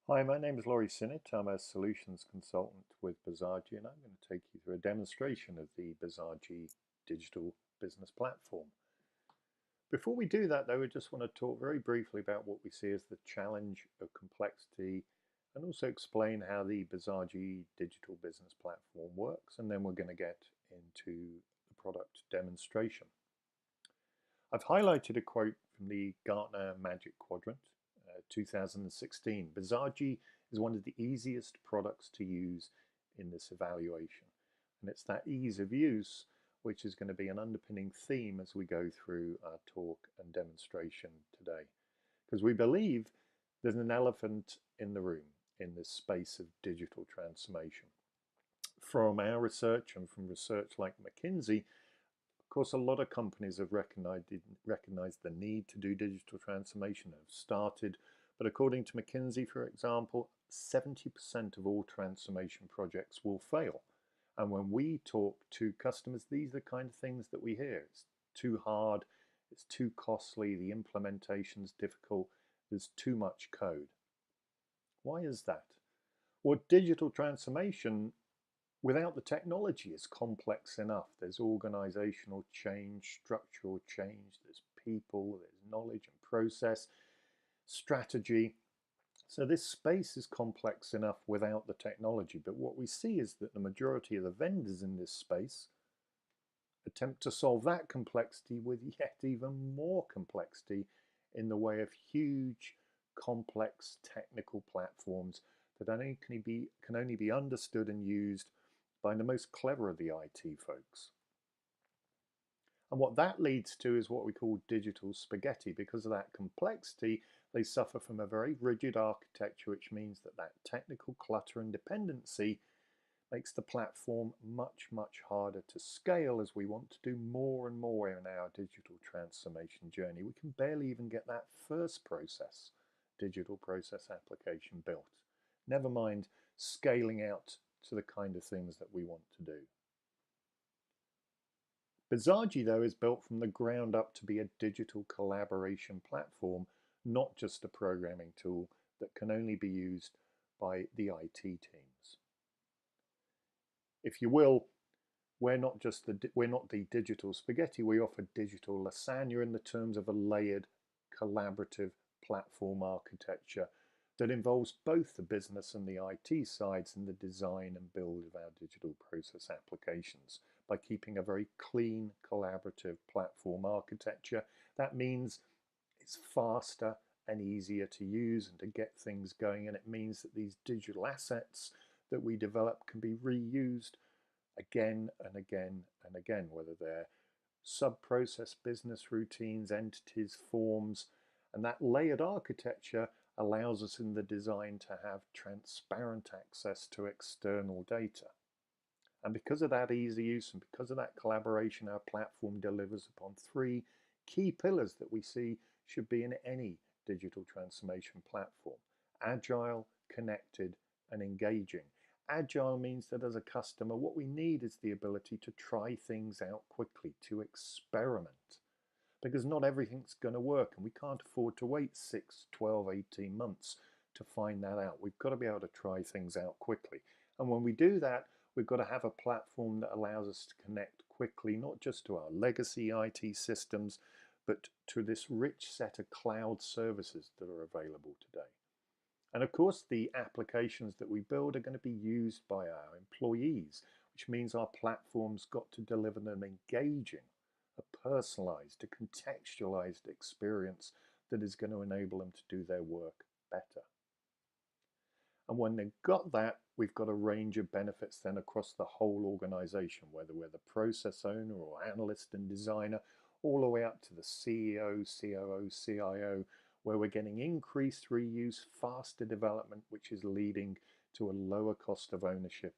Hi, my name is Laurie Sinnott. I'm a solutions consultant with Bizagi, and I'm going to take you through a demonstration of the Bizagi digital business platform. Before we do that, though, I just want to talk very briefly about what we see as the challenge of complexity and also explain how the Bizagi digital business platform works, and then we're going to get into the product demonstration. I've highlighted a quote from the Gartner Magic Quadrant, 2016. Bizagi is one of the easiest products to use in this evaluation. And it's that ease of use which is going to be an underpinning theme as we go through our talk and demonstration today. Because we believe there's an elephant in the room in this space of digital transformation. From our research and from research like McKinsey, of course, a lot of companies have recognized the need to do digital transformation, have started, but according to McKinsey, for example, 70% of all transformation projects will fail. And when we talk to customers, these are the kind of things that we hear. It's too hard, it's too costly, the implementation's difficult, there's too much code. Why is that? Well, digital transformation without the technology is complex enough. There's organizational change, structural change, there's people, there's knowledge and process, strategy. So this space is complex enough without the technology. But what we see is that the majority of the vendors in this space attempt to solve that complexity with yet even more complexity in the way of huge, complex technical platforms that can only be understood and used by the most clever of the IT folks. And what that leads to is what we call digital spaghetti. Because of that complexity, they suffer from a very rigid architecture, which means that that technical clutter and dependency makes the platform much, much harder to scale as we want to do more and more in our digital transformation journey. We can barely even get that first process, digital process application, built. Never mind scaling out to the kind of things that we want to do. Bizagi, though, is built from the ground up to be a digital collaboration platform, not just a programming tool that can only be used by the IT teams. If you will, we're not the digital spaghetti, we offer digital lasagna in the terms of a layered collaborative platform architecture that involves both the business and the IT sides in the design and build of our digital process applications by keeping a very clean, collaborative platform architecture. That means it's faster and easier to use and to get things going, and it means that these digital assets that we develop can be reused again and again and again, whether they're sub-process business routines, entities, forms, and that layered architecture allows us in the design to have transparent access to external data. And because of that easy use and because of that collaboration, our platform delivers upon three key pillars that we see should be in any digital transformation platform: agile, connected, and engaging. Agile means that as a customer, what we need is the ability to try things out quickly, to experiment, because not everything's going to work and we can't afford to wait 6, 12, 18 months to find that out. We've got to be able to try things out quickly. And when we do that, we've got to have a platform that allows us to connect quickly, not just to our legacy IT systems, but to this rich set of cloud services that are available today. And of course, the applications that we build are going to be used by our employees, which means our platform's got to deliver an engaging, a personalized, a contextualized experience that is going to enable them to do their work better. And when they've got that, we've got a range of benefits then across the whole organization, whether we're the process owner or analyst and designer, all the way up to the CEO, COO, CIO, where we're getting increased reuse, faster development, which is leading to a lower cost of ownership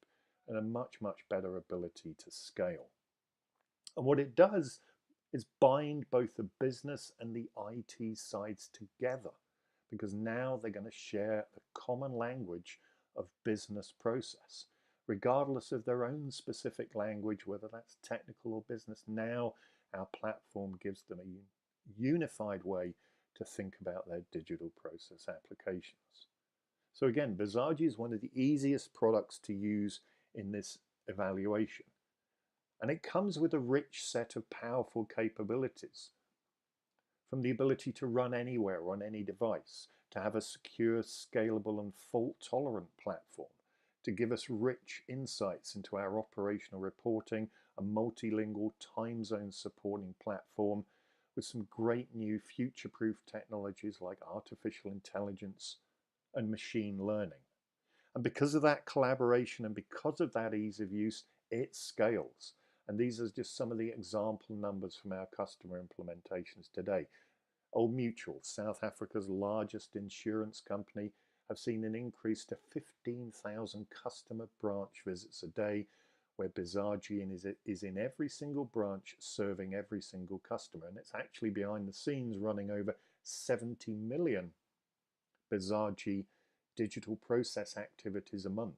and a much, much better ability to scale. And what it does is bind both the business and the IT sides together, because now they're going to share a common language of business process, regardless of their own specific language, whether that's technical or business. Now our platform gives them a unified way to think about their digital process applications. So again, Bizagi is one of the easiest products to use in this evaluation. And it comes with a rich set of powerful capabilities, from the ability to run anywhere on any device, to have a secure, scalable and fault-tolerant platform, to give us rich insights into our operational reporting, a multilingual time zone supporting platform with some great new future-proof technologies like artificial intelligence and machine learning. And because of that collaboration and because of that ease of use, it scales. And these are just some of the example numbers from our customer implementations today. Old Mutual, South Africa's largest insurance company, have seen an increase to 15,000 customer branch visits a day, where Bizagi is in every single branch serving every single customer. And it's actually behind the scenes running over 70 million Bizagi digital process activities a month.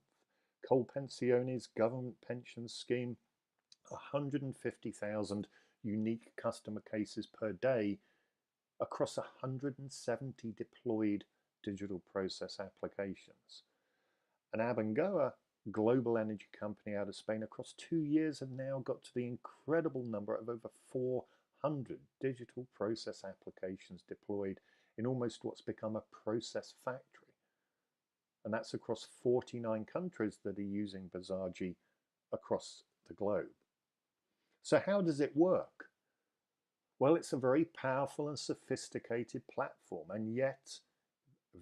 Colpensione's government pension scheme, 150,000 unique customer cases per day across 170 deployed digital process applications. And Abengoa, global energy company out of Spain, across 2 years have now got to the incredible number of over 400 digital process applications deployed in almost what's become a process factory. And that's across 49 countries that are using Bizagi across the globe. So how does it work? Well, it's a very powerful and sophisticated platform, and yet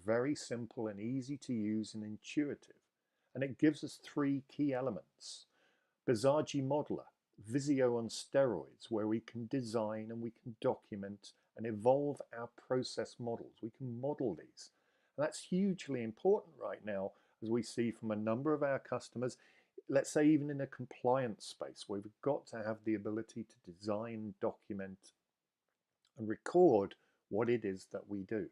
very simple and easy to use and intuitive. And it gives us three key elements. Bizagi Modeler, Visio on steroids, where we can design and we can document and evolve our process models. We can model these. And that's hugely important right now, as we see from a number of our customers, let's say even in a compliance space, where we've got to have the ability to design, document, and record what it is that we do.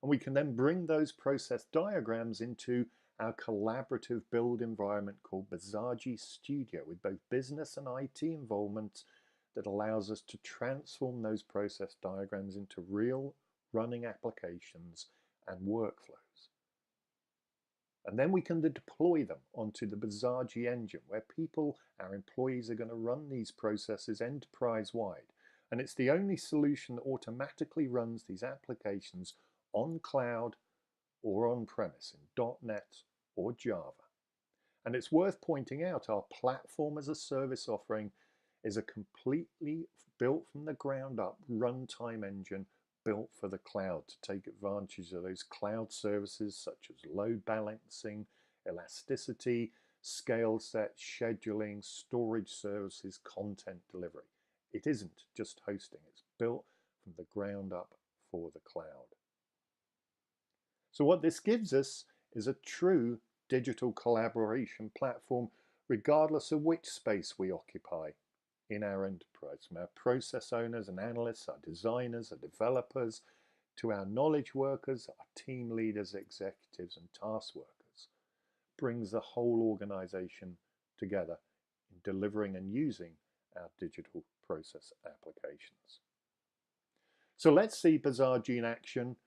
And we can then bring those process diagrams into our collaborative build environment called Bizagi Studio, with both business and IT involvement, that allows us to transform those process diagrams into real running applications and workflows. And then we can deploy them onto the Bizagi engine, where people, our employees, are going to run these processes enterprise-wide. And it's the only solution that automatically runs these applications on cloud or on-premise in .NET or Java. And it's worth pointing out, our platform as a service offering is a completely built from the ground up runtime engine built for the cloud to take advantage of those cloud services such as load balancing, elasticity, scale set, scheduling, storage services, content delivery. It isn't just hosting, it's built from the ground up for the cloud. So what this gives us is a true digital collaboration platform, regardless of which space we occupy in our enterprise, from our process owners and analysts, our designers, our developers, to our knowledge workers, our team leaders, executives, and task workers. Brings the whole organization together in delivering and using our digital process applications. So let's see Bizagi in action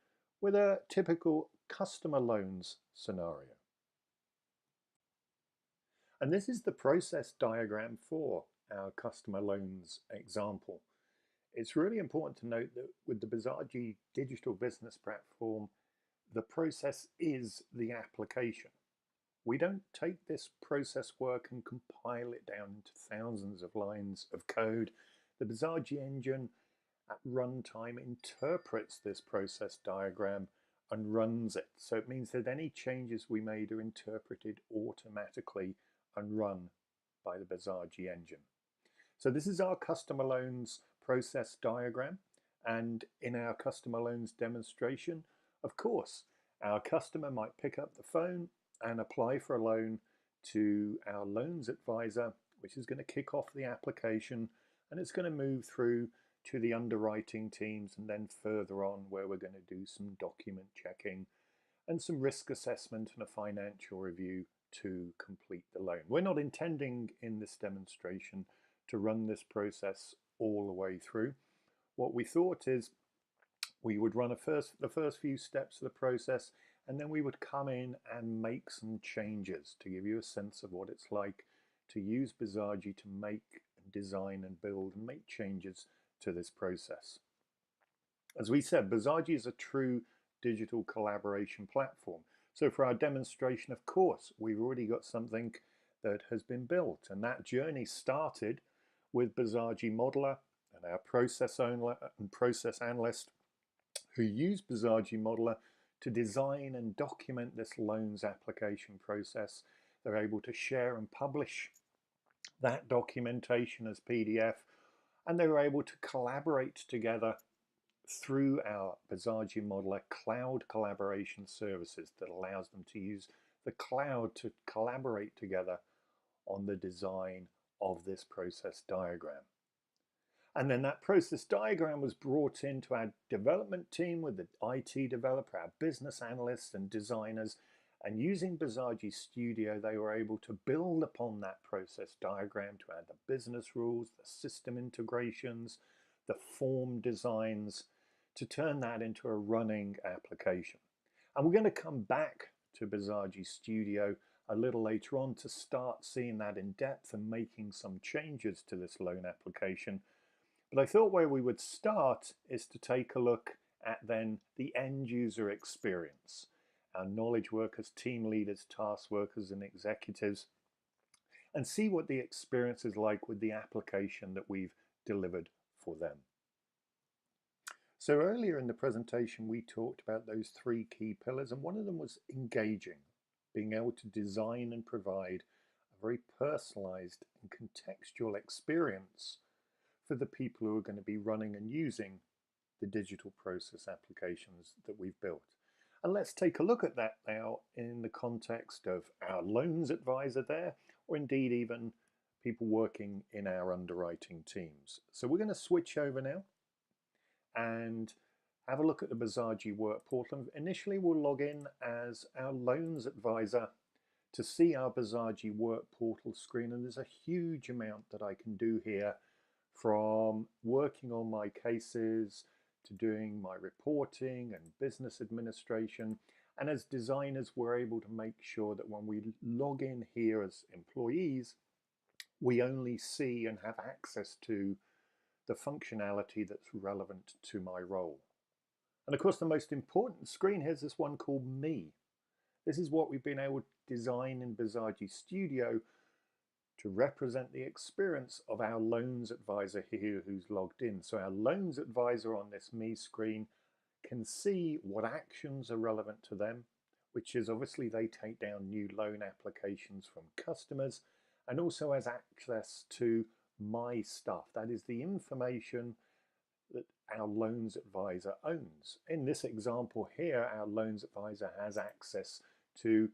with a typical customer loans scenario. And this is the process diagram for our customer loans example. It's really important to note that with the Bizagi digital business platform, the process is the application. We don't take this process work and compile it down into thousands of lines of code. The Bizagi engine at runtime interprets this process diagram and runs it. So it means that any changes we made are interpreted automatically and run by the Bizagi engine. So this is our customer loans process diagram. And in our customer loans demonstration, of course, our customer might pick up the phone and apply for a loan to our loans advisor, which is going to kick off the application, and it's going to move through to the underwriting teams and then further on, where we're going to do some document checking and some risk assessment and a financial review to complete the loan. We're not intending in this demonstration to run this process all the way through. What we thought is we would run the first few steps of the process, and then we would come in and make some changes to give you a sense of what it's like to use Bizagi to make, design and build and make changes to this process. As we said, Bizagi is a true digital collaboration platform. So for our demonstration, of course, we've already got something that has been built, and that journey started with Bizagi Modeler and our process owner and process analyst who use Bizagi Modeler to design and document this loans application process. They're able to share and publish that documentation as PDF, and they were able to collaborate together through our Bizagi Modeler cloud collaboration services that allows them to use the cloud to collaborate together on the design of this process diagram. And then that process diagram was brought into our development team with the IT developer, our business analysts and designers. And using Bizagi Studio, they were able to build upon that process diagram to add the business rules, the system integrations, the form designs, to turn that into a running application. And we're going to come back to Bizagi Studio a little later on to start seeing that in depth and making some changes to this loan application. But I thought where we would start is to take a look at then the end user experience, our knowledge workers, team leaders, task workers and executives, and see what the experience is like with the application that we've delivered for them. So earlier in the presentation we talked about those three key pillars, and one of them was engaging, being able to design and provide a very personalized and contextual experience for the people who are going to be running and using the digital process applications that we've built. And let's take a look at that now in the context of our loans advisor there, or indeed even people working in our underwriting teams. So we're going to switch over now and have a look at the Bizagi work portal. Initially we'll log in as our loans advisor to see our Bizagi work portal screen, and there's a huge amount that I can do here, from working on my cases to doing my reporting and business administration. And as designers, we're able to make sure that when we log in here as employees, we only see and have access to the functionality that's relevant to my role. And of course, the most important screen here is this one called Me. This is what we've been able to design in Bizagi Studio to represent the experience of our loans advisor here who's logged in. So our loans advisor on this Me screen can see what actions are relevant to them, which is obviously they take down new loan applications from customers, and also has access to my stuff. That is the information that our loans advisor owns. In this example here, our loans advisor has access to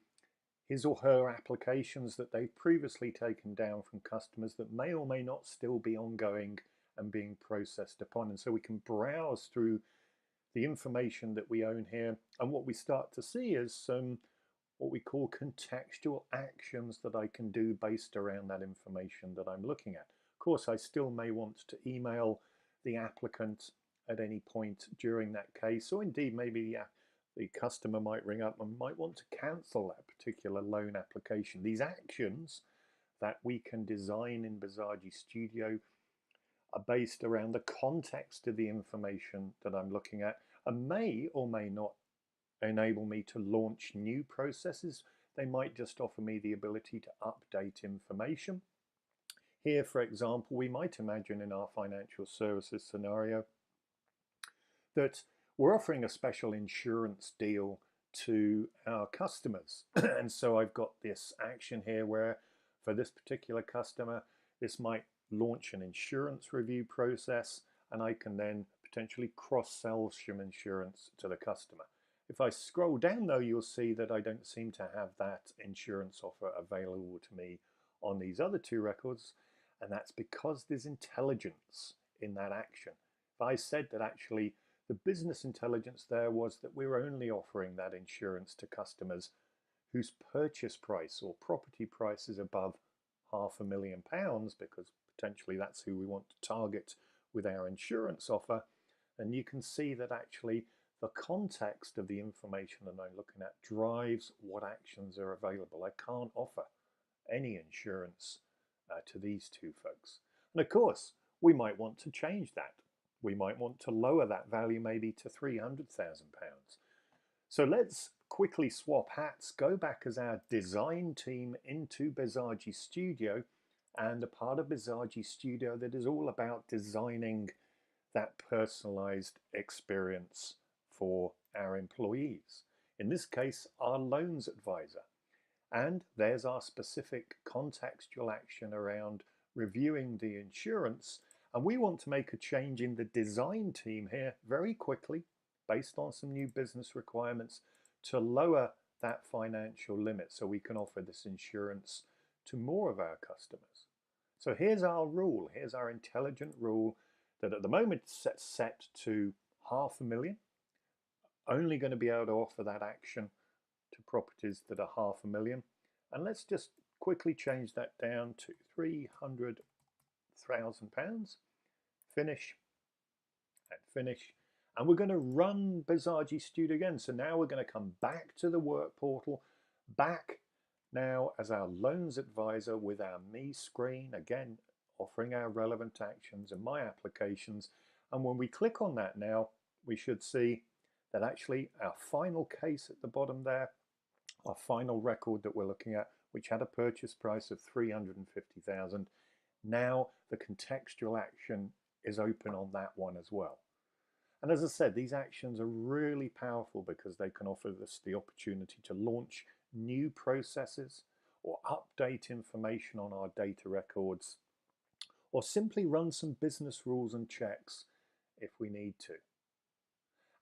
his or her applications that they've previously taken down from customers that may or may not still be ongoing and being processed upon. And so we can browse through the information that we own here, and what we start to see is some what we call contextual actions that I can do based around that information that I'm looking at. Of course, I still may want to email the applicant at any point during that case, or indeed maybe the customer might ring up and might want to cancel that particular loan application. These actions that we can design in Bizagi Studio are based around the context of the information that I'm looking at, and may or may not enable me to launch new processes. They might just offer me the ability to update information. Here, for example, we might imagine in our financial services scenario that we're offering a special insurance deal to our customers. And so I've got this action here where for this particular customer, this might launch an insurance review process, and I can then potentially cross-sell some insurance to the customer. If I scroll down though, you'll see that I don't seem to have that insurance offer available to me on these other two records, and that's because there's intelligence in that action. If I said that actually the business intelligence there was that we were only offering that insurance to customers whose purchase price or property price is above £500,000, because potentially that's who we want to target with our insurance offer, and you can see that actually the context of the information that I'm looking at drives what actions are available. I can't offer any insurance to these two folks. And of course, we might want to change that. We might want to lower that value maybe to £300,000. So let's quickly swap hats, go back as our design team into Bizagi Studio, and a part of Bizagi Studio that is all about designing that personalized experience for our employees. In this case, our loans advisor. And there's our specific contextual action around reviewing the insurance. And we want to make a change in the design team here very quickly, based on some new business requirements, to lower that financial limit so we can offer this insurance to more of our customers. So here's our rule. Here's our intelligent rule that at the moment it's set to £500,000. Only going to be able to offer that action to properties that are £500,000. And let's just quickly change that down to £300,000. Finish and finish. And we're going to run Bizagi Studio again. So now we're going to come back to the work portal, back now as our loans advisor with our me screen, again, offering our relevant actions and my applications. And when we click on that now, we should see that actually our final case at the bottom there, our final record that we're looking at, which had a purchase price of £350,000, now the contextual action is open on that one as well. And as I said, these actions are really powerful because they can offer us the opportunity to launch new processes or update information on our data records, or simply run some business rules and checks if we need to.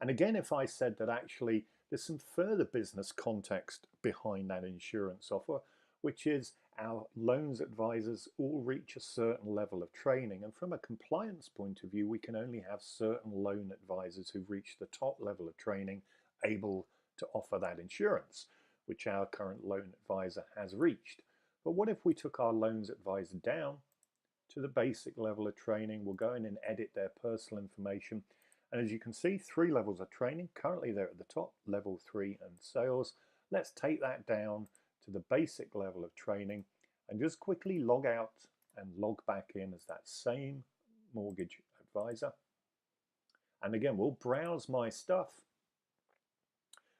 And again, if I said that actually there's some further business context behind that insurance offer, which is our loans advisors all reach a certain level of training. And from a compliance point of view, we can only have certain loan advisors who've reached the top level of training able to offer that insurance, which our current loan advisor has reached. But what if we took our loans advisor down to the basic level of training? We'll go in and edit their personal information. And as you can see, 3 levels of training. Currently they're at the top, level 3 and sales. Let's take that down to the basic level of training and just quickly log out and log back in as that same mortgage advisor. And again, we'll browse my stuff.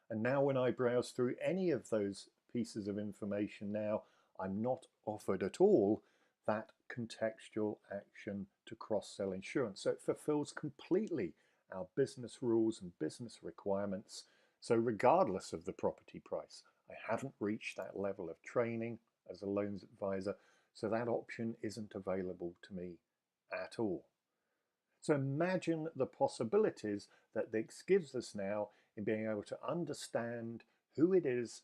And now when I browse through any of those pieces of information now, I'm not offered at all that contextual action to cross-sell insurance. So it fulfills completely our business rules and business requirements. So regardless of the property price, I haven't reached that level of training as a loans advisor, so that option isn't available to me at all. So imagine the possibilities that this gives us now in being able to understand who it is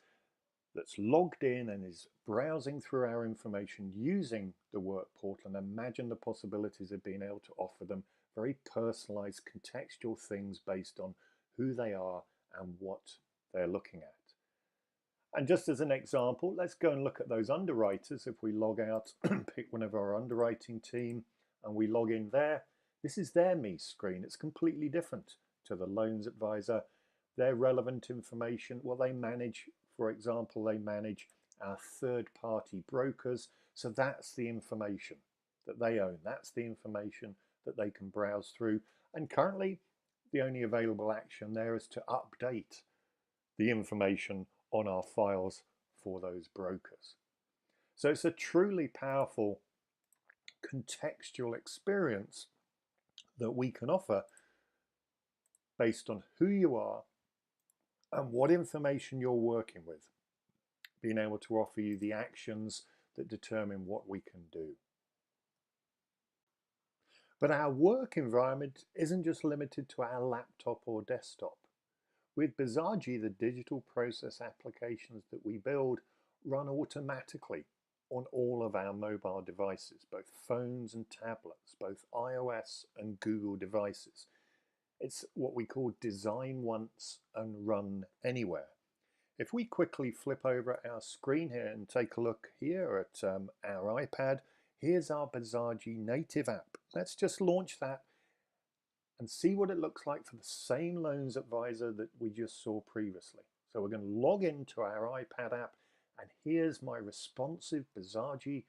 that's logged in and is browsing through our information using the work portal, and imagine the possibilities of being able to offer them very personalized contextual things based on who they are and what they're looking at. And just as an example, let's go and look at those underwriters. If we log out, pick one of our underwriting team, and we log in there, this is their me screen. It's completely different to the loans advisor. Their relevant information, well, they manage, for example, they manage our third-party brokers. So that's the information that they own. That's the information that they can browse through. And currently, the only available action there is to update the information on our files for those brokers. So it's a truly powerful contextual experience that we can offer based on who you are and what information you're working with, being able to offer you the actions that determine what we can do. But our work environment isn't just limited to our laptop or desktop. With Bizagi, the digital process applications that we build run automatically on all of our mobile devices, both phones and tablets, both iOS and Google devices. It's what we call design once and run anywhere. If we quickly flip over our screen here and take a look here at our iPad, here's our Bizagi native app. Let's just launch that and see what it looks like for the same loans advisor that we just saw previously. So we're going to log into our iPad app, and here's my responsive Bizagi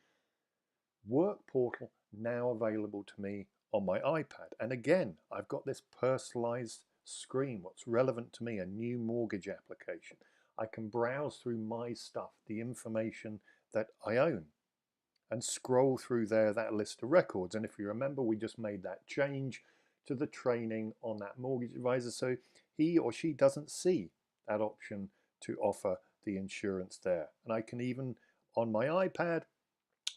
work portal now available to me on my iPad. And again, I've got this personalized screen, what's relevant to me, a new mortgage application. I can browse through my stuff, the information that I own, and scroll through there that list of records. And if you remember, we just made that change to the training on that mortgage advisor, so he or she doesn't see that option to offer the insurance there. And I can even, on my iPad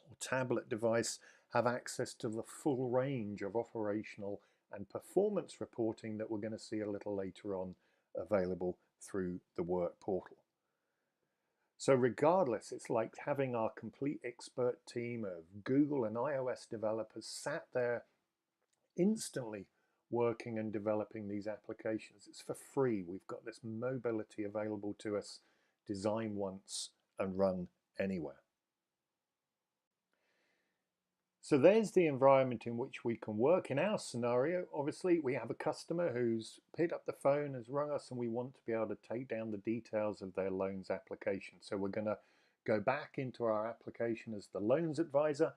or tablet device, have access to the full range of operational and performance reporting that we're going to see a little later on available through the work portal. So regardless, it's like having our complete expert team of Google and iOS developers sat there instantly working and developing these applications. It's for free. We've got this mobility available to us, design once and run anywhere. So there's the environment in which we can work. In our scenario, obviously, we have a customer who's picked up the phone, has rung us, and we want to be able to take down the details of their loans application. So we're going to go back into our application as the loans advisor,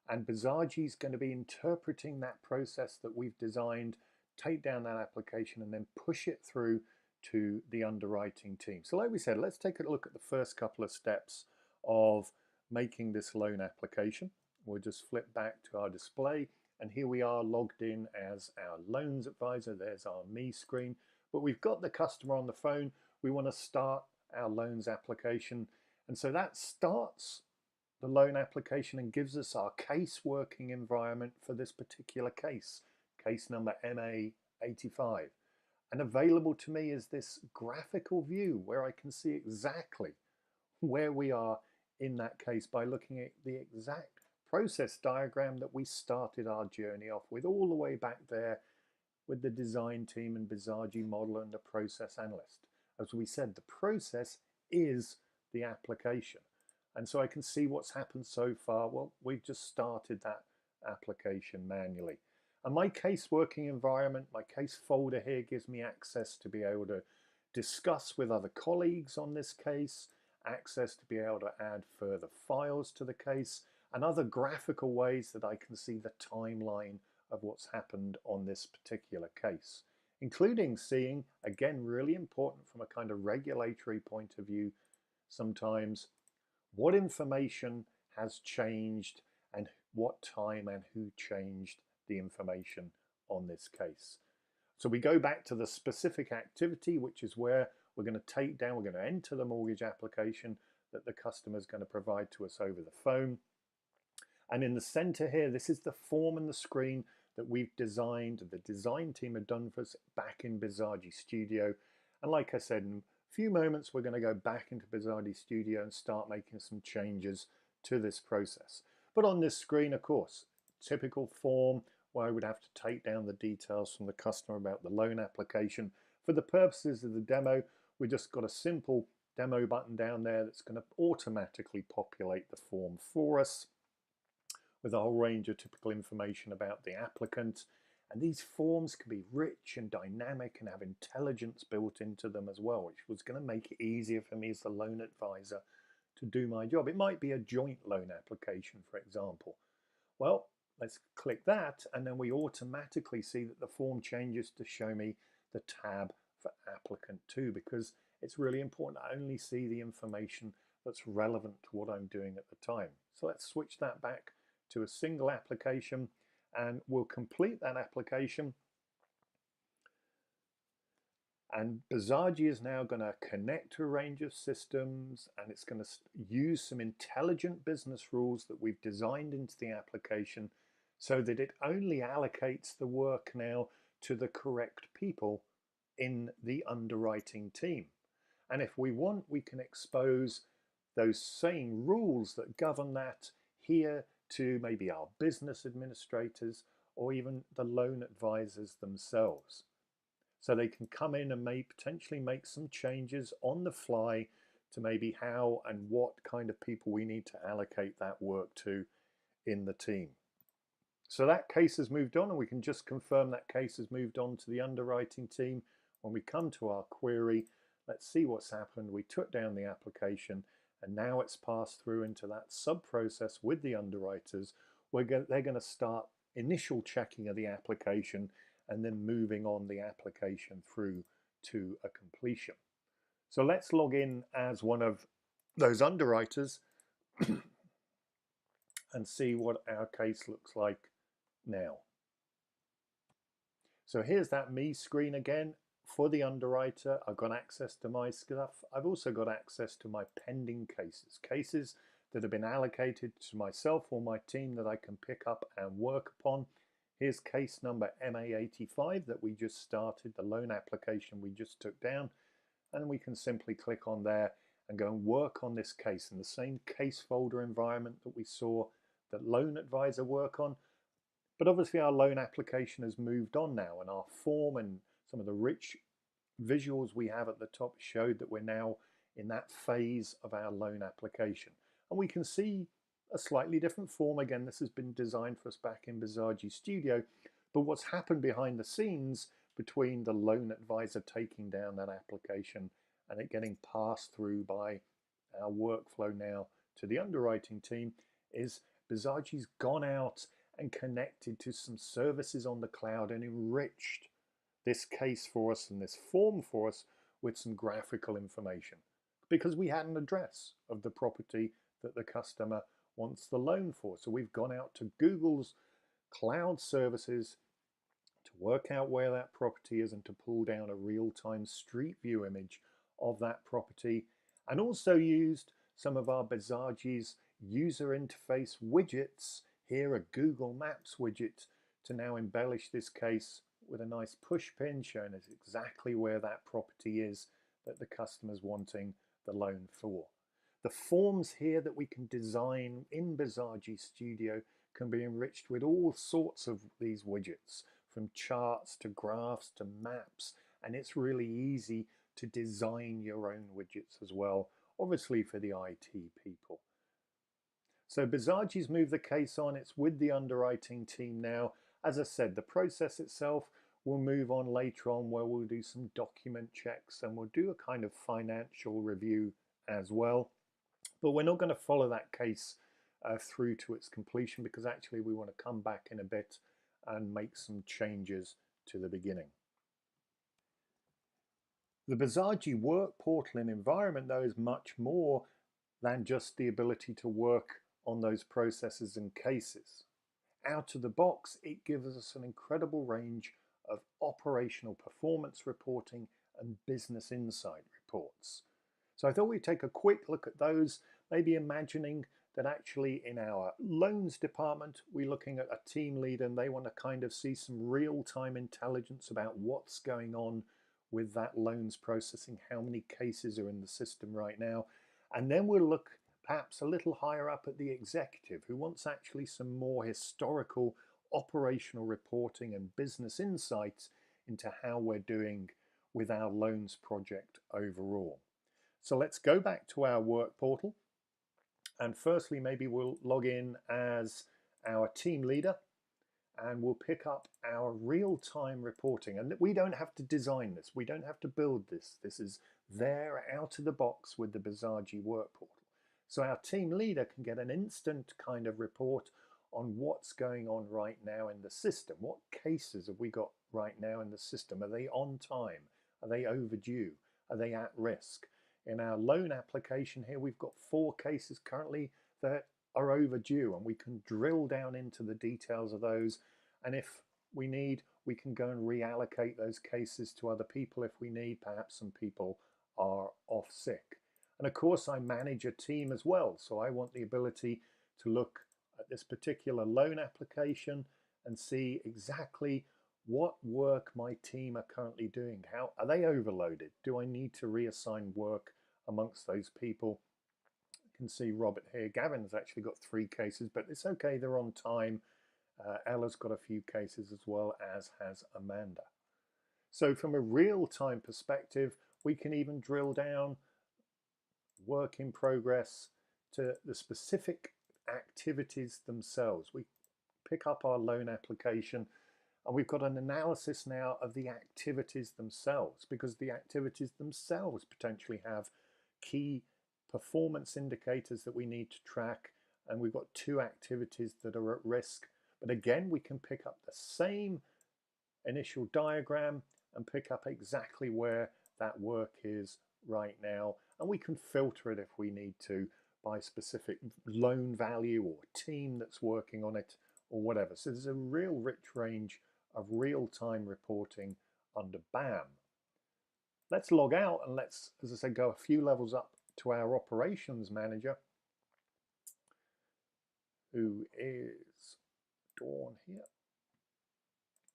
and Bizagi is going to be interpreting that process that we've designed, take down that application, and then push it through to the underwriting team. So like we said, let's take a look at the first couple of steps of making this loan application. We'll just flip back to our display, and here we are logged in as our loans advisor. There's our me screen, but we've got the customer on the phone. We want to start our loans application, and so that starts the loan application and gives us our case working environment for this particular case number MA85. And available to me is this graphical view where I can see exactly where we are in that case by looking at the exact process diagram that we started our journey off with, all the way back there with the design team and Bizagi model and the process analyst. As we said, the process is the application. And so I can see what's happened so far. Well, we've just started that application manually. And my case working environment, my case folder here gives me access to be able to discuss with other colleagues on this case, access to be able to add further files to the case, and other graphical ways that I can see the timeline of what's happened on this particular case, including seeing, again, really important from a kind of regulatory point of view, sometimes what information has changed and what time and who changed the information on this case. So we go back to the specific activity, which is where we're going to take down, we're going to enter the mortgage application that the customer is going to provide to us over the phone. And in the center here, this is the form and the screen that we've designed, the design team had done for us back in Bizagi Studio. And like I said, in a few moments, we're going to go back into Bizagi Studio and start making some changes to this process. But on this screen, of course, typical form where I would have to take down the details from the customer about the loan application. For the purposes of the demo, we just got a simple demo button down there that's going to automatically populate the form for us with a whole range of typical information about the applicant. And these forms can be rich and dynamic and have intelligence built into them as well, which was going to make it easier for me as the loan advisor to do my job. It might be a joint loan application, for example. Well, let's click that, and then we automatically see that the form changes to show me the tab for applicant too, because it's really important I only see the information that's relevant to what I'm doing at the time. So let's switch that back to a single application, and we'll complete that application. And Bizagi is now going to connect to a range of systems, and it's going to use some intelligent business rules that we've designed into the application so that it only allocates the work now to the correct people in the underwriting team. And if we want, we can expose those same rules that govern that here to maybe our business administrators or even the loan advisors themselves. So they can come in and potentially make some changes on the fly to maybe how and what kind of people we need to allocate that work to in the team. So that case has moved on, and we can just confirm that case has moved on to the underwriting team. When we come to our query, let's see what's happened. We took down the application, and now it's passed through into that sub-process with the underwriters. They're going to start initial checking of the application and then moving on the application through to a completion. So let's log in as one of those underwriters and see what our case looks like now. So here's that me screen again. For the underwriter, I've got access to my stuff. I've also got access to my pending cases that have been allocated to myself or my team that I can pick up and work upon. Here's case number MA85 that we just started, the loan application we just took down, and we can simply click on there and go and work on this case in the same case folder environment that we saw that Loan Advisor work on. But obviously our loan application has moved on now, and our form and some of the rich visuals we have at the top showed that we're now in that phase of our loan application. And we can see a slightly different form. Again, this has been designed for us back in Bizagi Studio, but what's happened behind the scenes between the loan advisor taking down that application and it getting passed through by our workflow now to the underwriting team is Bizagi's gone out and connected to some services on the cloud and enriched this case for us and this form for us with some graphical information, because we had an address of the property that the customer wants the loan for. So we've gone out to Google's cloud services to work out where that property is and to pull down a real-time street view image of that property, and also used some of our Bizagi's user interface widgets, here a Google Maps widget, to now embellish this case with a nice push pin showing us exactly where that property is that the customer's wanting the loan for. The forms here that we can design in Bizagi Studio can be enriched with all sorts of these widgets, from charts to graphs to maps, and it's really easy to design your own widgets as well, obviously for the IT people. So Bizagi's moved the case on. It's with the underwriting team now. As I said, the process itself will move on later on, where we'll do some document checks and we'll do a kind of financial review as well. But we're not going to follow that case through to its completion, because actually we want to come back in a bit and make some changes to the beginning. The Bizagi work portal and environment, though, is much more than just the ability to work on those processes and cases. Out of the box, it gives us an incredible range of operational performance reporting and business insight reports. So I thought we'd take a quick look at those, maybe imagining that actually in our loans department, we're looking at a team leader and they want to kind of see some real-time intelligence about what's going on with that loans processing, how many cases are in the system right now. And then we'll look perhaps a little higher up at the executive, who wants actually some more historical operational reporting and business insights into how we're doing with our loans project overall. So let's go back to our work portal, and firstly maybe we'll log in as our team leader and we'll pick up our real-time reporting. And we don't have to design this, we don't have to build this. This is there out of the box with the Bizagi work portal. So our team leader can get an instant kind of report on what's going on right now in the system. What cases have we got right now in the system? Are they on time? Are they overdue? Are they at risk? In our loan application here, we've got 4 cases currently that are overdue, and we can drill down into the details of those. And if we need, we can go and reallocate those cases to other people if we need. Perhaps some people are off sick. And of course, I manage a team as well. So I want the ability to look at this particular loan application and see exactly what work my team are currently doing. How are they overloaded? Do I need to reassign work amongst those people? You can see Robert here. Gavin's actually got 3 cases, but it's okay, they're on time. Ella's got a few cases as well, as has Amanda. So from a real-time perspective, we can even drill down work in progress to the specific activities themselves. We pick up our loan application, and we've got an analysis now of the activities themselves, because the activities themselves potentially have key performance indicators that we need to track, and we've got two activities that are at risk. But again, we can pick up the same initial diagram and pick up exactly where that work is right now, and we can filter it if we need to by specific loan value or team that's working on it or whatever. So there's a real rich range of real-time reporting under BAM. Let's log out and let's, as I said, go a few levels up to our operations manager, who is Dawn here.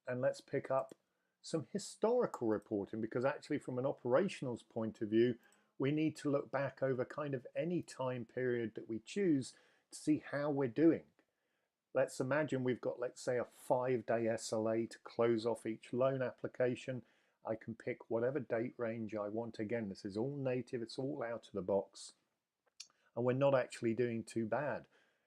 And let's pick up some historical reporting, because actually from an operationals point of view, we need to look back over kind of any time period that we choose to see how we're doing. Let's imagine we've got, let's say, a 5-day SLA to close off each loan application. I can pick whatever date range I want. Again, this is all native, it's all out of the box. And we're not actually doing too bad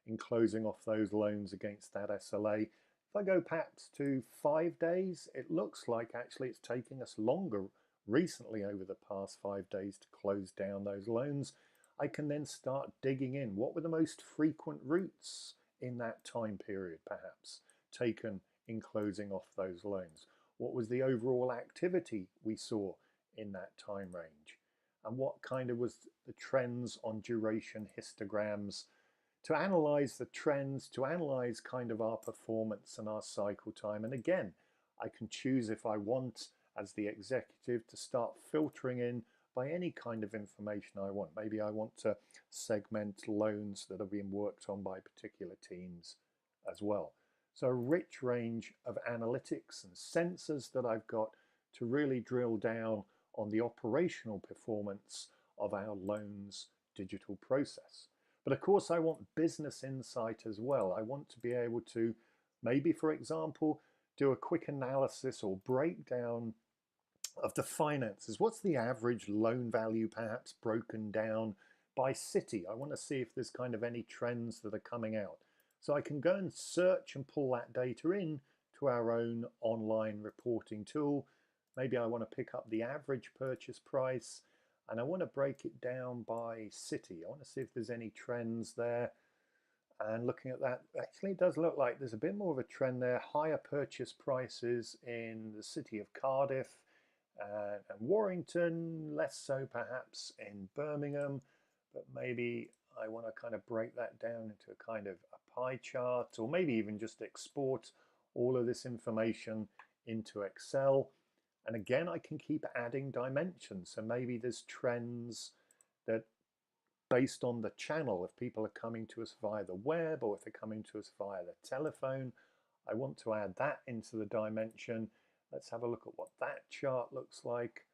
in closing off those loans against that SLA. If I go perhaps to 5 days, it looks like actually it's taking us longer recently over the past 5 days to close down those loans. I can then start digging in. What were the most frequent routes in that time period, perhaps, taken in closing off those loans? What was the overall activity we saw in that time range? And what kind of was the trends on duration histograms, to analyze the trends, to analyze kind of our performance and our cycle time. And again, I can choose if I want, as the executive, to start filtering in by any kind of information I want. Maybe I want to segment loans that are being worked on by particular teams as well. So a rich range of analytics and sensors that I've got to really drill down on the operational performance of our loans digital process. But of course, I want business insight as well. I want to be able to maybe, for example, do a quick analysis or breakdown of the finances. What's the average loan value perhaps broken down by city? I want to see if there's kind of any trends that are coming out. So I can go and search and pull that data in to our own online reporting tool. Maybe I want to pick up the average purchase price, and I want to break it down by city. I want to see if there's any trends there. And looking at that, actually it does look like there's a bit more of a trend there. Higher purchase prices in the city of Cardiff and Warrington, less so perhaps in Birmingham, but maybe I want to kind of break that down into a kind of a pie chart, or maybe even just export all of this information into Excel. And again, I can keep adding dimensions. So maybe there's trends that, based on the channel, if people are coming to us via the web or if they're coming to us via the telephone, I want to add that into the dimension. Let's have a look at what that chart looks like.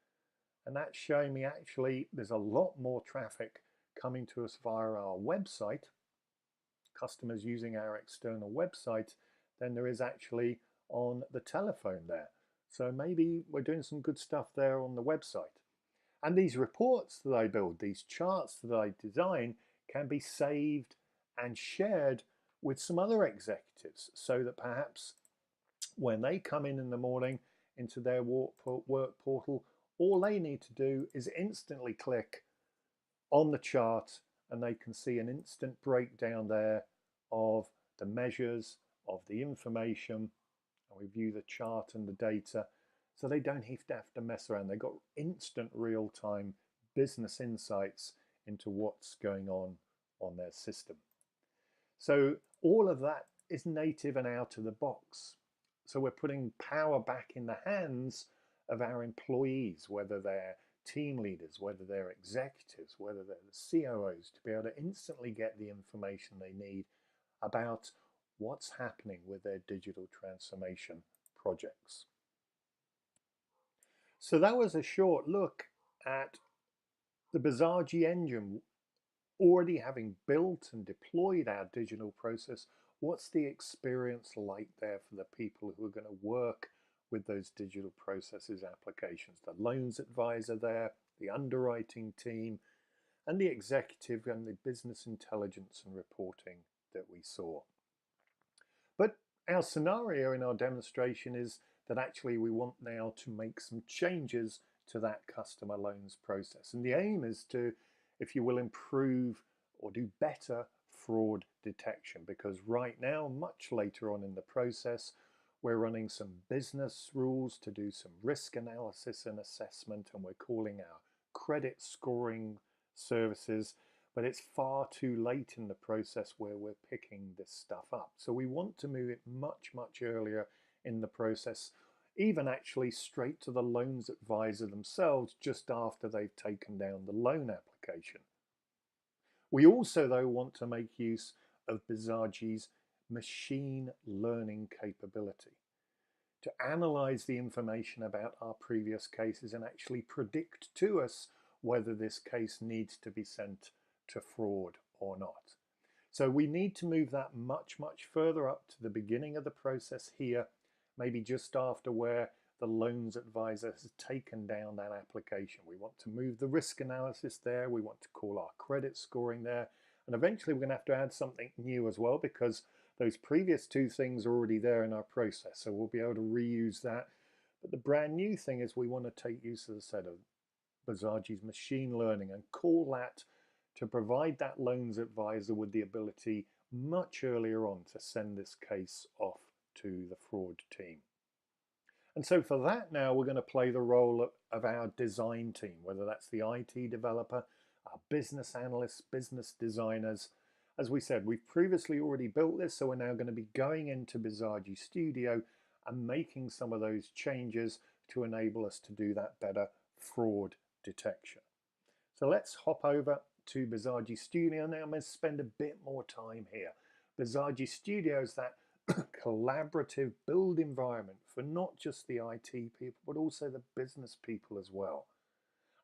And that's showing me actually there's a lot more traffic coming to us via our website, customers using our external website, than there is actually on the telephone there. So maybe we're doing some good stuff there on the website. And these reports that I build, these charts that I design, can be saved and shared with some other executives, so that perhaps when they come in the morning into their work portal, all they need to do is instantly click on the chart and they can see an instant breakdown there of the measures, of the information, and we view the chart and the data, so they don't have to mess around. They've got instant real-time business insights into what's going on their system. So all of that is native and out of the box. So we're putting power back in the hands of our employees, whether they're team leaders, whether they're executives, whether they're the COOs, to be able to instantly get the information they need about what's happening with their digital transformation projects. So that was a short look at the Bizagi engine. Already having built and deployed our digital process, what's the experience like there for the people who are going to work with those digital processes applications? The loans advisor there, the underwriting team, and the executive and the business intelligence and reporting that we saw. But Our scenario in our demonstration is that actually we want now to make some changes to that customer loans process. And the aim is to, if you will, improve or do better fraud detection, because right now, much later on in the process, we're running some business rules to do some risk analysis and assessment, and we're calling our credit scoring services, but it's far too late in the process where we're picking this stuff up. So we want to move it much, much earlier in the process, even actually straight to the loans advisor themselves just after they've taken down the loan application. We also, though, want to make use of Bizagi's machine learning capability to analyze the information about our previous cases and actually predict to us whether this case needs to be sent to fraud or not. So we need to move that much, much further up to the beginning of the process here, maybe just after where the loans advisor has taken down that application. We want to move the risk analysis there, we want to call our credit scoring there, and eventually we're going to have to add something new as well, because those previous two things are already there in our process, so we'll be able to reuse that. But the brand new thing is we want to take use of the set of Bizagi's machine learning and call that to provide that loans advisor with the ability much earlier on to send this case off to the fraud team. And so for that now, we're going to play the role of our design team, whether that's the IT developer, our business analysts, business designers. As we said, we've previously already built this, so we're now going to be going into Bizagi Studio and making some of those changes to enable us to do that better fraud detection. So let's hop over to Bizagi Studio now. I'm going to spend a bit more time here. Bizagi Studio is that collaborative build environment for not just the IT people, but also the business people as well.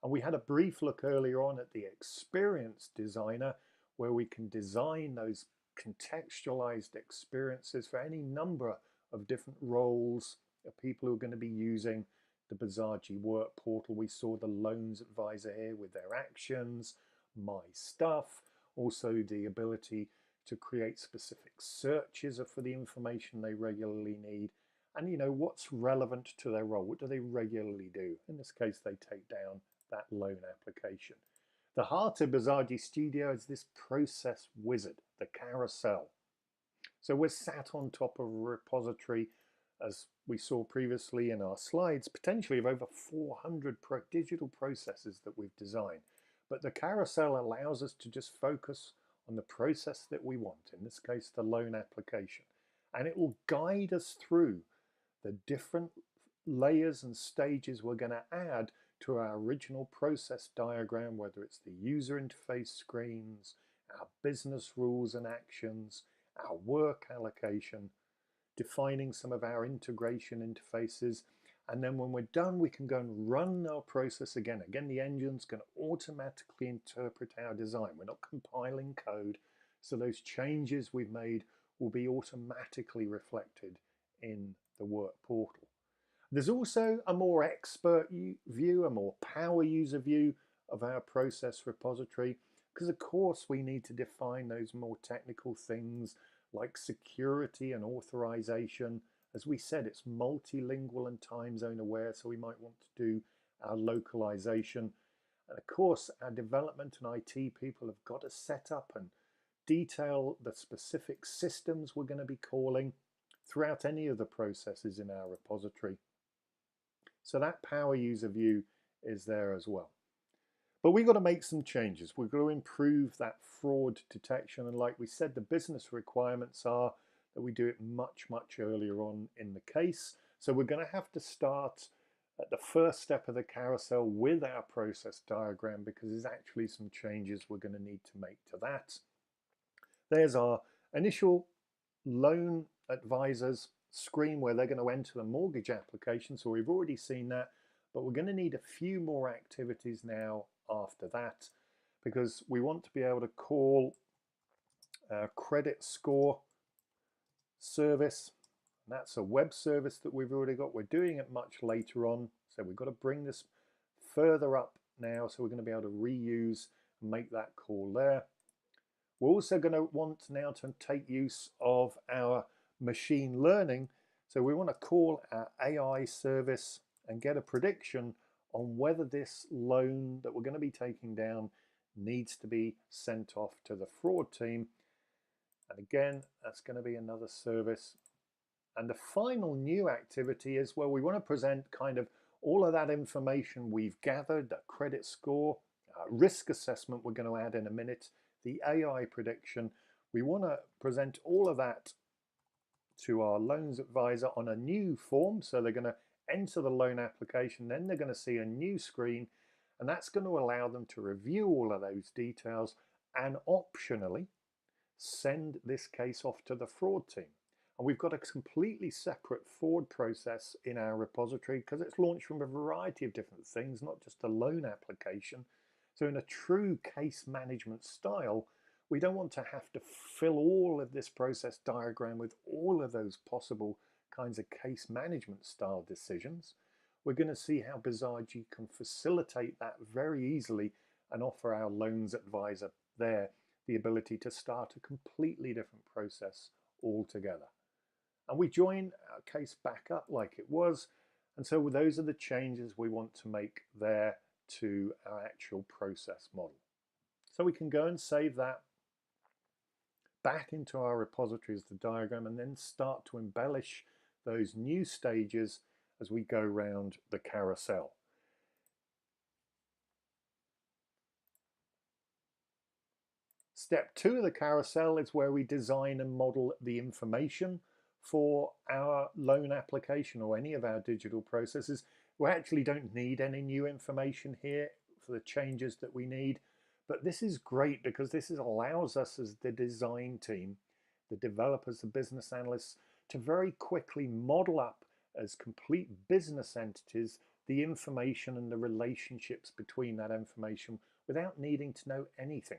And we had a brief look earlier on at the experience designer, where we can design those contextualized experiences for any number of different roles of people who are going to be using the Bizagi work portal. We saw the loans advisor here with their actions, my stuff, also the ability to create specific searches for the information they regularly need, and what's relevant to their role. What do they regularly do? In this case, they take down that loan application. The heart of Bizagi Studio is this process wizard, the carousel. So we're sat on top of a repository, as we saw previously in our slides, potentially of over 400 digital processes that we've designed. But the carousel allows us to just focus on the process that we want, in this case the loan application, and it will guide us through the different layers and stages we're going to add to our original process diagram, whether it's the user interface screens, our business rules and actions, our work allocation, defining some of our integration interfaces. And then when we're done, we can go and run our process again. Again, the engine's going to automatically interpret our design. We're not compiling code, so those changes we've made will be automatically reflected in the work portal. There's also a more expert view, a more power user view of our process repository, because of course we need to define those more technical things like security and authorization. As we said, it's multilingual and time zone aware, so we might want to do our localization. And of course, our development and IT people have got to set up and detail the specific systems we're going to be calling throughout any of the processes in our repository. So that power user view is there as well. But we've got to make some changes. We've got to improve that fraud detection. And like we said, the business requirements are that we do it much, much earlier on in the case. So we're going to have to start at the first step of the carousel with our process diagram, because there's actually some changes we're going to need to make to that. There's our initial loan advisors screen where they're going to enter the mortgage application. So we've already seen that, but we're going to need a few more activities now after that, because we want to be able to call our credit score service. And that's a web service that we've already got. We're doing it much later on, so we've got to bring this further up now, so we're going to be able to reuse and make that call there. We're also going to want now to take use of our machine learning. So we want to call our AI service and get a prediction on whether this loan that we're going to be taking down needs to be sent off to the fraud team. And again, that's going to be another service. And the final new activity is where we want to present kind of all of that information we've gathered, the credit score, risk assessment we're going to add in a minute, the AI prediction. We want to present all of that to our loans advisor on a new form. So they're going to enter the loan application, then they're going to see a new screen, and that's going to allow them to review all of those details and optionally send this case off to the fraud team. And we've got a completely separate fraud process in our repository because it's launched from a variety of different things, not just a loan application. So in a true case management style, we don't want to have to fill all of this process diagram with all of those possible kinds of case management style decisions. We're going to see how Bizagi can facilitate that very easily and offer our loans advisor there the ability to start a completely different process altogether. And we join our case back up like it was. And so those are the changes we want to make there to our actual process model. So we can go and save that back into our repository as the diagram and then start to embellish those new stages as we go round the carousel. Step 2 of the carousel is where we design and model the information for our loan application or any of our digital processes. We actually don't need any new information here for the changes that we need, but this is great because this allows us as the design team, the developers, the business analysts, to very quickly model up as complete business entities the information and the relationships between that information without needing to know anything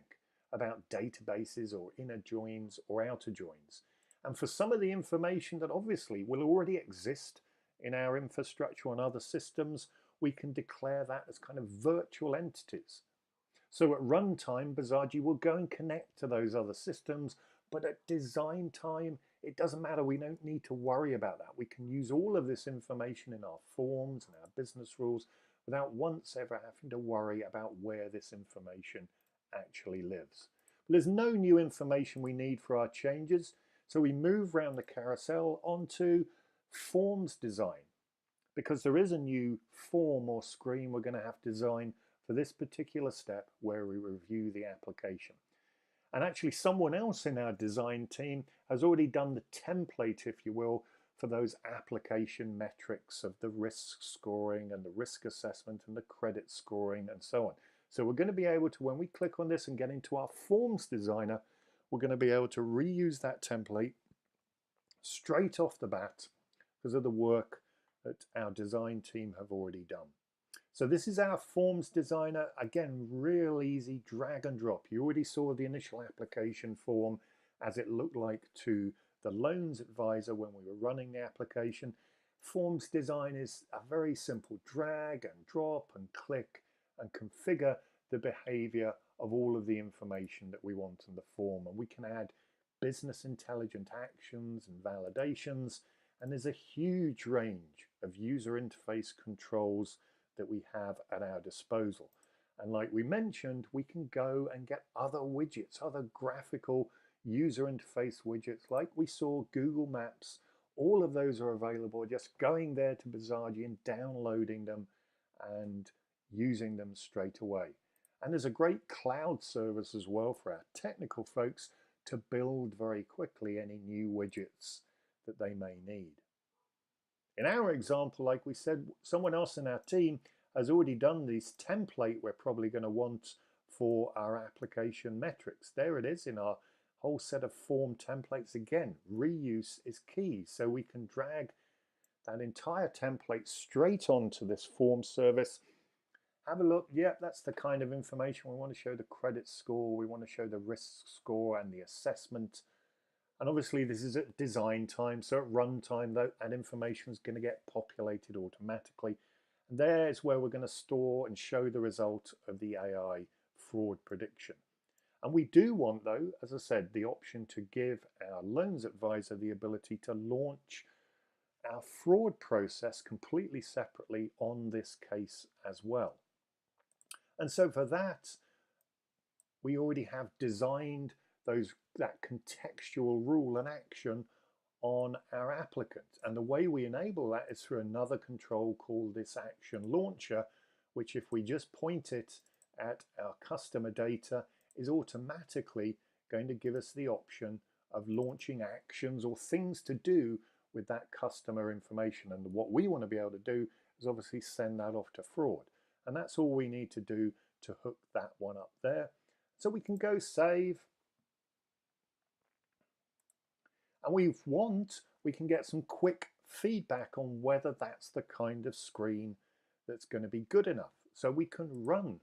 about databases or inner joins or outer joins. And for some of the information that obviously will already exist in our infrastructure and other systems, we can declare that as kind of virtual entities. So at runtime, Bizagi will go and connect to those other systems, but at design time, it doesn't matter. We don't need to worry about that. We can use all of this information in our forms and our business rules without once ever having to worry about where this information actually lives. But there's no new information we need for our changes, so we move around the carousel onto forms design, because there is a new form or screen we're going to have to design for this particular step where we review the application. And actually someone else in our design team has already done the template, if you will, for those application metrics of the risk scoring and the risk assessment and the credit scoring and so on. So we're going to be able to, when we click on this and get into our forms designer, we're going to be able to reuse that template straight off the bat because of the work that our design team have already done. So this is our forms designer. Again, real easy, drag and drop. You already saw the initial application form as it looked like to the loans advisor when we were running the application. Forms design is a very simple drag and drop and click and configure the behavior of all of the information that we want in the form. And we can add business intelligent actions and validations. And there's a huge range of user interface controls that we have at our disposal. And like we mentioned, we can go and get other widgets, other graphical user interface widgets like we saw Google Maps. All of those are available, just going there to Bizagi and downloading them and using them straight away. And there's a great cloud service as well for our technical folks to build very quickly any new widgets that they may need. In our example, like we said, someone else in our team has already done this template we're probably going to want for our application metrics. There it is in our whole set of form templates. Again, reuse is key. So we can drag that entire template straight onto this form service. Have a look. Yep, that's the kind of information we want to show: the credit score, we want to show the risk score and the assessment. And obviously this is at design time, so at runtime that information is going to get populated automatically. And there's where we're going to store and show the result of the AI fraud prediction. And we do want, though, as I said, the option to give our loans advisor the ability to launch our fraud process completely separately on this case as well. And so for that, we already have designed that contextual rule and action on our applicant. And the way we enable that is through another control called this action launcher, which if we just point it at our customer data is automatically going to give us the option of launching actions or things to do with that customer information. And what we want to be able to do is obviously send that off to fraud. And that's all we need to do to hook that one up there. So we can go save. And we can get some quick feedback on whether that's the kind of screen that's going to be good enough. So we can run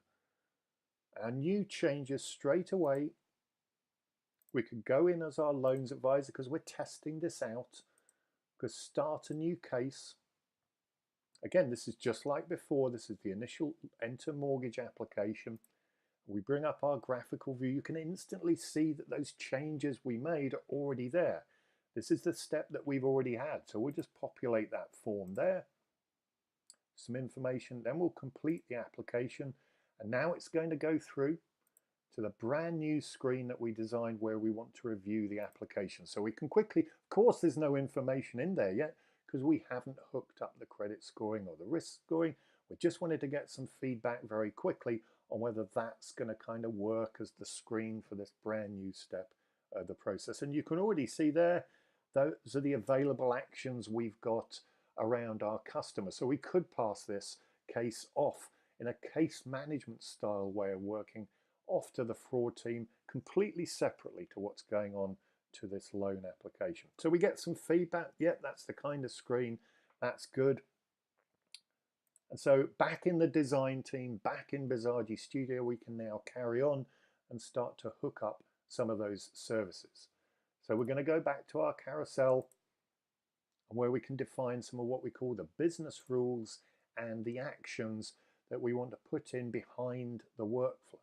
our new changes straight away. We could go in as our loans advisor because we're testing this out. We could start a new case. Again, this is just like before. This is the initial enter mortgage application. We bring up our graphical view. You can instantly see that those changes we made are already there. This is the step that we've already had. So we'll just populate that form there. Some information, then we'll complete the application. And now it's going to go through to the brand new screen that we designed where we want to review the application. So we can quickly, of course there's no information in there yet because we haven't hooked up the credit scoring or the risk scoring. We just wanted to get some feedback very quickly on whether that's going to kind of work as the screen for this brand new step of the process. And you can already see there, those are the available actions we've got around our customer. So we could pass this case off in a case management style way of working off to the fraud team completely separately to what's going on to this loan application. So we get some feedback. Yep, that's the kind of screen. That's good. And so back in the design team, back in Bizagi Studio, we can now carry on and start to hook up some of those services. So we're going to go back to our carousel where we can define some of what we call the business rules and the actions that we want to put in behind the workflow.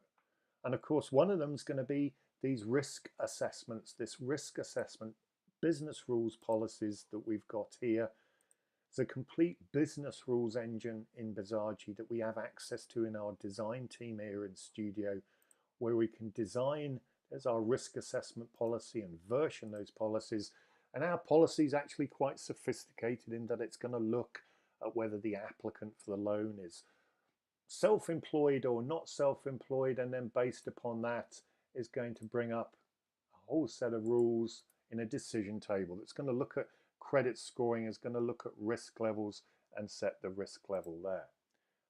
And of course, one of them is going to be these risk assessments, this risk assessment business rules policies that we've got here. It's a complete business rules engine in Bizagi that we have access to in our design team here in Studio, where we can design, there's our risk assessment policy and version those policies. And our policy is actually quite sophisticated in that it's going to look at whether the applicant for the loan is self-employed or not self-employed, and then based upon that is going to bring up a whole set of rules in a decision table that's going to look at credit scoring, is going to look at risk levels and set the risk level there.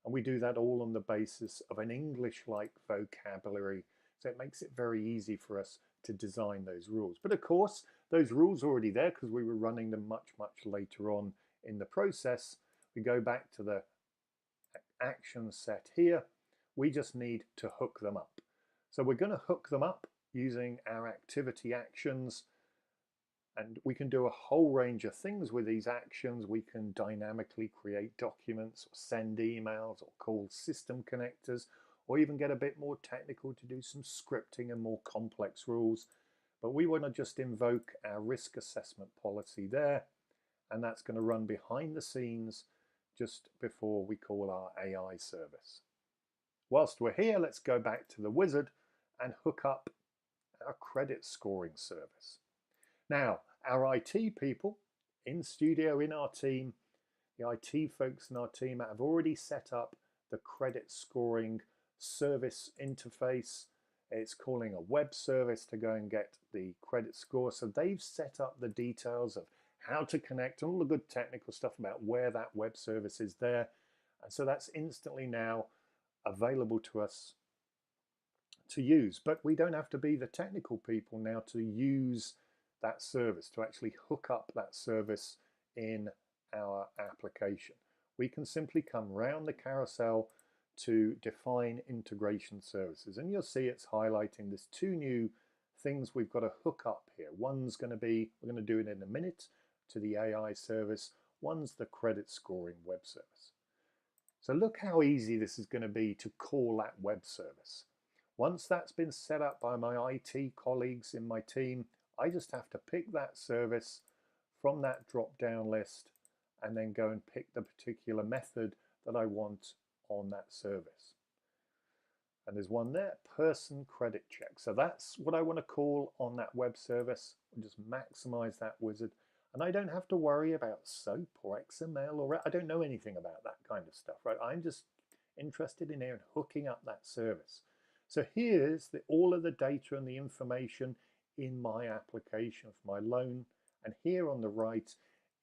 And we do that all on the basis of an English-like vocabulary, so it makes it very easy for us to design those rules. But of course, those rules are already there because we were running them much later on in the process. We go back to the action set here. We just need to hook them up. So we're going to hook them up using our activity actions, and we can do a whole range of things with these actions. We can dynamically create documents, or send emails, or call system connectors, or even get a bit more technical to do some scripting and more complex rules. But we want to just invoke our risk assessment policy there, and that's going to run behind the scenes just before we call our AI service. Whilst we're here, let's go back to the wizard and hook up our credit scoring service. Now, our IT people in Studio, in our team, the IT folks in our team have already set up the credit scoring service interface. It's calling a web service to go and get the credit score. So they've set up the details of how to connect, all the good technical stuff about where that web service is there. And so that's instantly now available to us to use. But we don't have to be the technical people now to use that service, to actually hook up that service in our application. We can simply come round the carousel to define integration services. And you'll see it's highlighting there's two new things we've got to hook up here. One's going to be, we're going to do it in a minute, to the AI service. One's the credit scoring web service. So look how easy this is going to be to call that web service. Once that's been set up by my IT colleagues in my team, I just have to pick that service from that drop-down list and then go and pick the particular method that I want on that service. And there's one there, person credit check. So that's what I want to call on that web service. I'll just maximize that wizard. And I don't have to worry about SOAP or XML or I don't know anything about that kind of stuff, right? I'm just interested in hooking up that service. So here's all of the data and the information in my application for my loan. And here on the right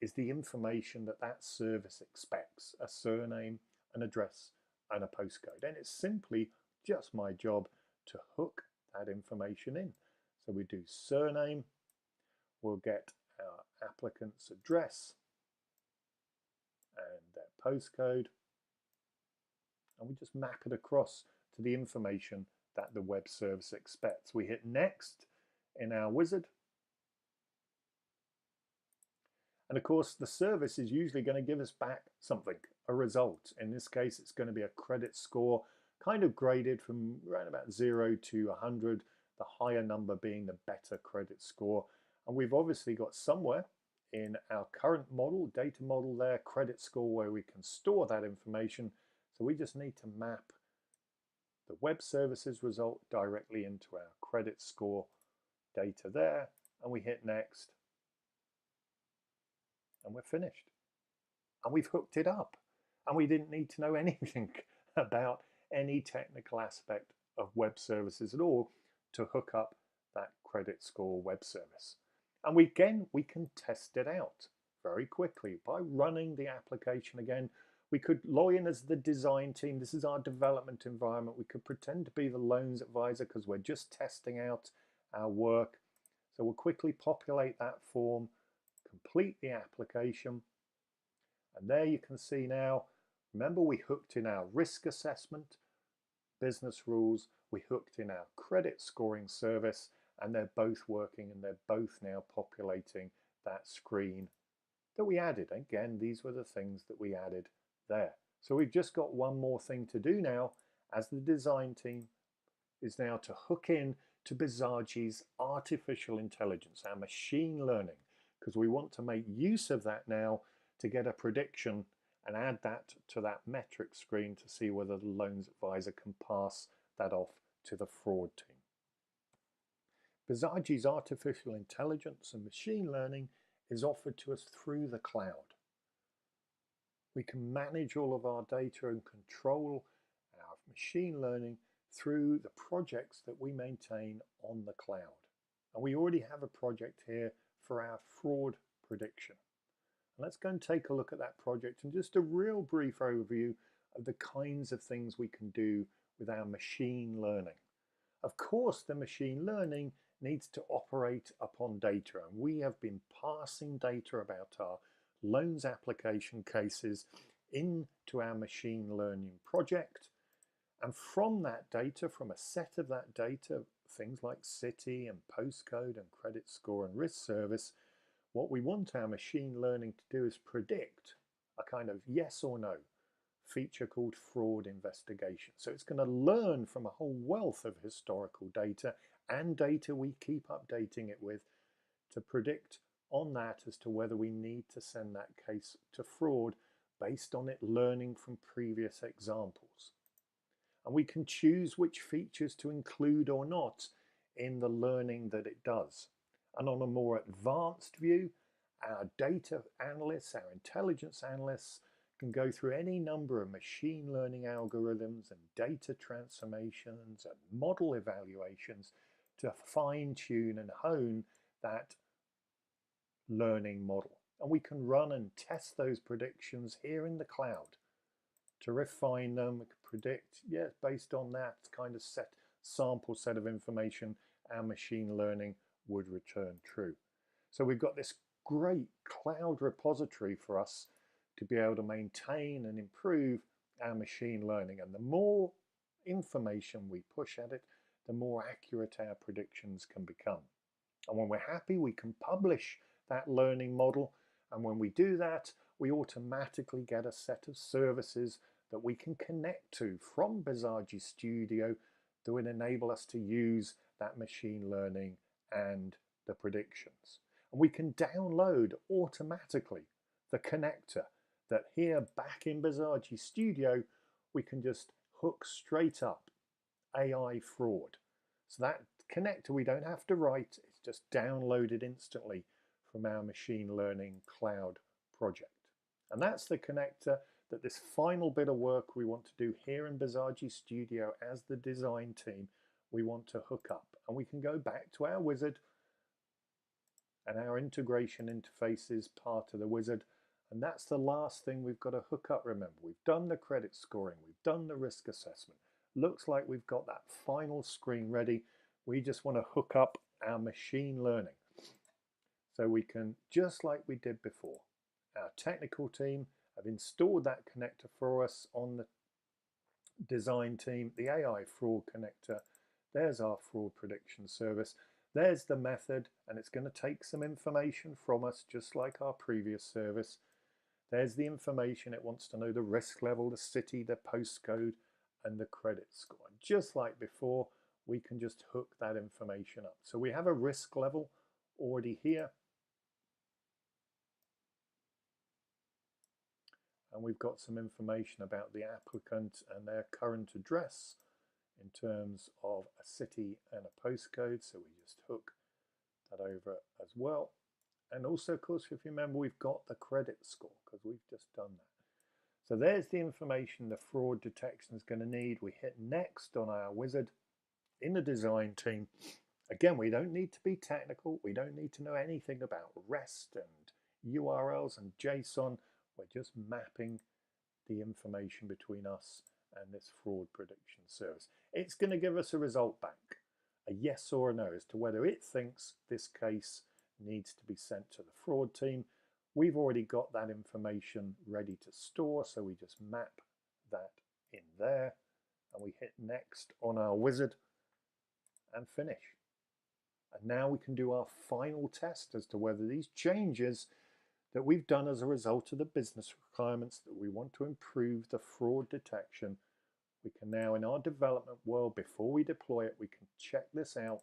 is the information that that service expects, a surname, an address, and a postcode. And it's simply just my job to hook that information in. So we do surname, we'll get our applicant's address and their postcode, and we just map it across to the information that the web service expects. We hit next in our wizard. And of course, the service is usually going to give us back something, a result. In this case, it's going to be a credit score, kind of graded from around about 0 to 100, the higher number being the better credit score. And we've obviously got somewhere in our current model, data model there, credit score, where we can store that information. So we just need to map the web services result directly into our credit score data there, and we hit next, and we're finished. And we've hooked it up, and we didn't need to know anything about any technical aspect of web services at all to hook up that credit score web service. And we can test it out very quickly by running the application again. We could log in as the design team. This is our development environment. We could pretend to be the loans advisor because we're just testing out our work. So we'll quickly populate that form, complete the application. And there you can see now, remember we hooked in our risk assessment, business rules, we hooked in our credit scoring service, and they're both working and they're both now populating that screen that we added. Again, these were the things that we added there. So we've just got one more thing to do now as the design team is now to hook in to Bizagi's artificial intelligence, our machine learning, because we want to make use of that now to get a prediction and add that to that metric screen to see whether the loans advisor can pass that off to the fraud team. Bizagi's artificial intelligence and machine learning is offered to us through the cloud. We can manage all of our data and control our machine learning through the projects that we maintain on the cloud. And we already have a project here for our fraud prediction. And let's go and take a look at that project and just a real brief overview of the kinds of things we can do with our machine learning. Of course, the machine learning needs to operate upon data, and we have been passing data about our loans application cases into our machine learning project. And from that data, from a set of that data, things like city and postcode and credit score and risk service, what we want our machine learning to do is predict a kind of yes or no feature called fraud investigation. So it's going to learn from a whole wealth of historical data and data we keep updating it with to predict on that as to whether we need to send that case to fraud based on it learning from previous examples. And we can choose which features to include or not in the learning that it does. And on a more advanced view, our data analysts, our intelligence analysts can go through any number of machine learning algorithms and data transformations and model evaluations to fine-tune and hone that learning model. And we can run and test those predictions here in the cloud to refine them. We can predict, yes, based on that kind of sample set of information, our machine learning would return true. So we've got this great cloud repository for us to be able to maintain and improve our machine learning. And the more information we push at it, the more accurate our predictions can become. And when we're happy, we can publish that learning model. And when we do that, we automatically get a set of services that we can connect to from Bizagi Studio that would enable us to use that machine learning and the predictions. And we can download automatically the connector that here back in Bizagi Studio, we can just hook straight up AI fraud. So that connector we don't have to write, it's just downloaded instantly from our machine learning cloud project. And that's the connector that this final bit of work we want to do here in Bizagi Studio as the design team, we want to hook up. And we can go back to our wizard, and our integration interface is part of the wizard. And that's the last thing we've got to hook up. Remember, we've done the credit scoring, we've done the risk assessment. Looks like we've got that final screen ready. We just want to hook up our machine learning. So we can, just like we did before, our technical team have installed that connector for us on the design team, the AI fraud connector. There's our fraud prediction service. There's the method, and it's going to take some information from us, just like our previous service. There's the information. It wants to know the risk level, the city, the postcode, and the credit score. Just like before, we can just hook that information up. So we have a risk level already here. And we've got some information about the applicant and their current address in terms of a city and a postcode. So we just hook that over as well. And also, of course, if you remember, we've got the credit score because we've just done that. So there's the information the fraud detection is going to need. We hit next on our wizard in the design team. Again, we don't need to be technical. We don't need to know anything about REST and URLs and JSON. We're just mapping the information between us and this fraud prediction service. It's going to give us a result back, a yes or a no, as to whether it thinks this case needs to be sent to the fraud team. We've already got that information ready to store, so we just map that in there, and we hit next on our wizard and finish. And now we can do our final test as to whether these changes that we've done as a result of the business requirements that we want to improve the fraud detection, we can now, in our development world, before we deploy it, we can check this out.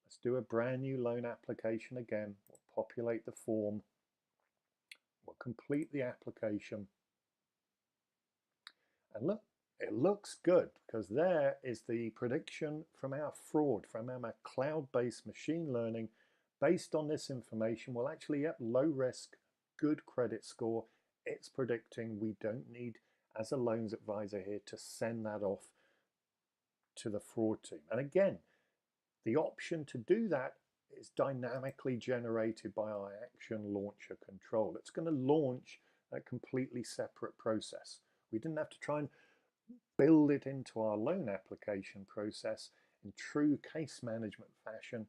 Let's do a brand new loan application again. We'll populate the form. We'll complete the application. And look, it looks good because there is the prediction from our fraud, from our cloud-based machine learning. Based on this information, we'll actually have low risk, good credit score. It's predicting we don't need, as a loans advisor here, to send that off to the fraud team. And again, the option to do that is dynamically generated by our action launcher control. It's going to launch a completely separate process. We didn't have to try and build it into our loan application process in true case management fashion,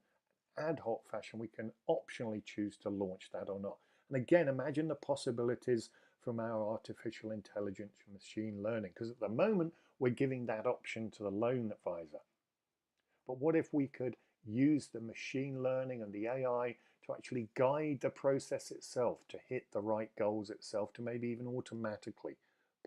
ad hoc fashion. We can optionally choose to launch that or not. And again, imagine the possibilities from our artificial intelligence and machine learning, because at the moment we're giving that option to the loan advisor. But what if we could use the machine learning and the AI to actually guide the process itself, to hit the right goals itself, to maybe even automatically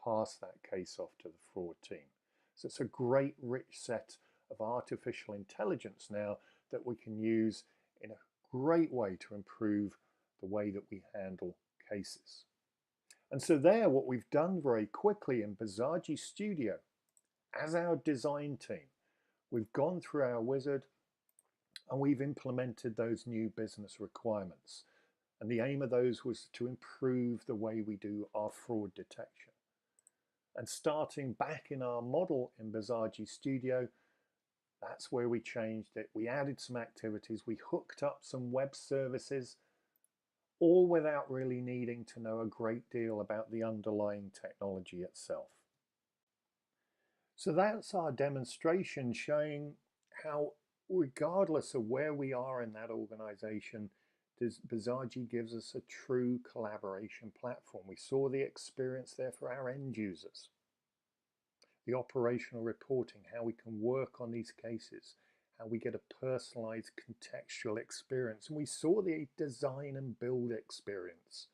pass that case off to the fraud team? So it's a great rich set of artificial intelligence now that we can use in a great way to improve the way that we handle cases. And so there, what we've done very quickly in Bizagi Studio, as our design team, we've gone through our wizard and we've implemented those new business requirements. And the aim of those was to improve the way we do our fraud detection. And starting back in our model in Bizagi Studio, that's where we changed it. We added some activities. We hooked up some web services, all without really needing to know a great deal about the underlying technology itself. So that's our demonstration showing how, regardless of where we are in that organization, Bizagi gives us a true collaboration platform. We saw the experience there for our end users, the operational reporting, how we can work on these cases, how we get a personalized contextual experience. And we saw the design and build experience,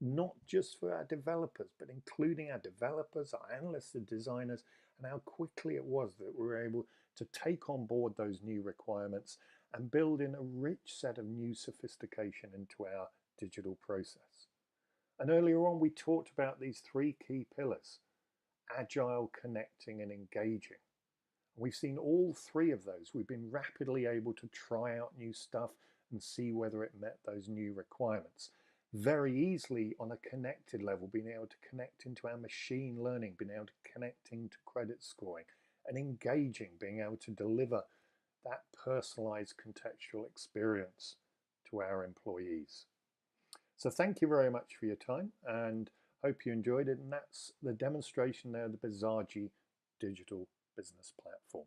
not just for our developers, but including our developers, our analysts, the designers, and how quickly it was that we were able to take on board those new requirements and build in a rich set of new sophistication into our digital process. And earlier on, we talked about these three key pillars: agile, connecting, and engaging. We've seen all three of those. We've been rapidly able to try out new stuff and see whether it met those new requirements. Very easily on a connected level, being able to connect into our machine learning, being able to connect into credit scoring, and engaging, being able to deliver that personalized contextual experience to our employees. So thank you very much for your time, and hope you enjoyed it. And that's the demonstration there of the Bizagi digital business platform.